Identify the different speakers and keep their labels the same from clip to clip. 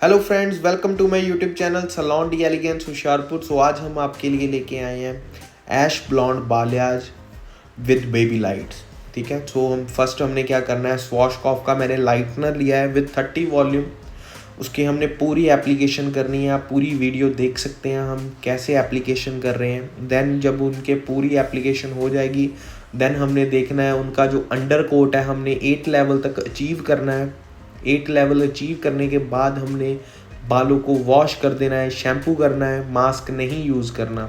Speaker 1: Hello friends, welcome to my YouTube channel salon de elegance Hoshiarpur. So आज हम आपके लिए लेके आए हैं ash blonde balayage with baby lights. ठीक है, सो हमने क्या करना है, स्वॉशकॉफ का मैंने लाइटनर लिया है विद 30 वॉल्यूम। उसकी हमने पूरी एप्लीकेशन करनी है। आप पूरी वीडियो देख सकते हैं हम कैसे एप्लीकेशन कर रहे हैं। देन जब उनके पूरी एप्लीकेशन हो जाएगी, देन हमने देखना है उनका जो अंडर कोट है हमने 8 लेवल तक अचीव करना है। 8 लेवल अचीव करने के बाद हमने बालों को वॉश कर देना है, शैम्पू करना है, मास्क नहीं यूज़ करना।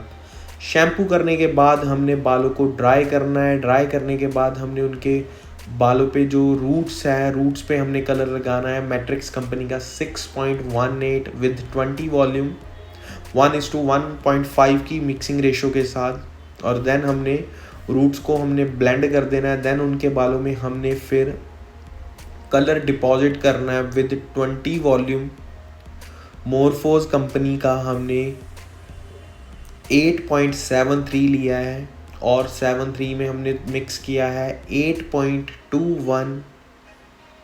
Speaker 1: शैम्पू करने के बाद हमने बालों को ड्राई करना है। ड्राई करने के बाद हमने उनके बालों पे जो रूट्स है, रूट्स पे हमने कलर लगाना है मैट्रिक्स कंपनी का 6.18 विद 20 वॉल्यूम 1:1.5 की मिक्सिंग रेशो के साथ। और देन हमने रूट्स को हमने ब्लेंड कर देना है। देन उनके बालों में हमने फिर कलर डिपॉजिट करना है विद 20 वॉल्यूम मोरफोज कंपनी का हमने 8.73 लिया है और 73 में हमने मिक्स किया है 8.21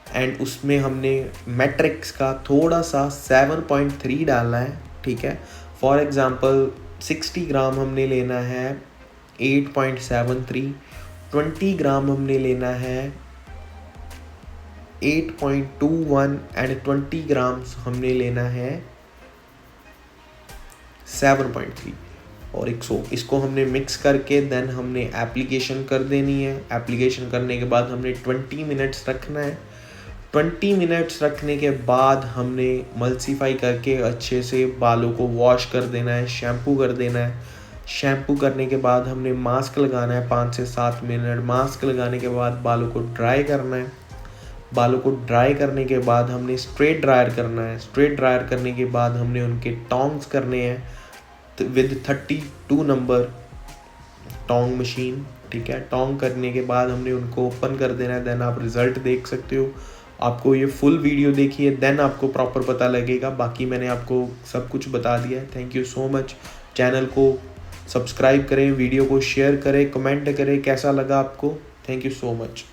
Speaker 1: एंड उसमें हमने मैट्रिक्स का थोड़ा सा 7.3 डालना है। ठीक है, फॉर एग्ज़ाम्पल 60 ग्राम हमने लेना है 8.73, 20 ग्राम हमने लेना है 8.21 एंड 20 ग्राम्स हमने लेना है 7.3 और 100। इसको हमने मिक्स करके देन हमने एप्लीकेशन कर देनी है। एप्लीकेशन करने के बाद हमने 20 मिनट्स रखना है। 20 मिनट्स रखने के बाद हमने मल्सीफाई करके अच्छे से बालों को वॉश कर देना है, शैम्पू कर देना है। शैम्पू करने के बाद हमने मास्क लगाना है 5 से 7 मिनट। मास्क लगाने के बाद बालों को ड्राई करना है। बालों को ड्राई करने के बाद हमने स्ट्रेट ड्रायर करना है। स्ट्रेट ड्रायर करने के बाद हमने उनके टोंग्स करने हैं विद 32 नंबर टोंग मशीन। ठीक है, टोंग करने के बाद हमने उनको ओपन कर देना है। देन आप रिज़ल्ट देख सकते हो। आपको ये फुल वीडियो देखिए, देन आपको प्रॉपर पता लगेगा। बाकी मैंने आपको सब कुछ बता दिया है। Thank you so much. Channel को सब्सक्राइब करें, वीडियो को शेयर करें, कमेंट करें कैसा लगा आपको। Thank you so much.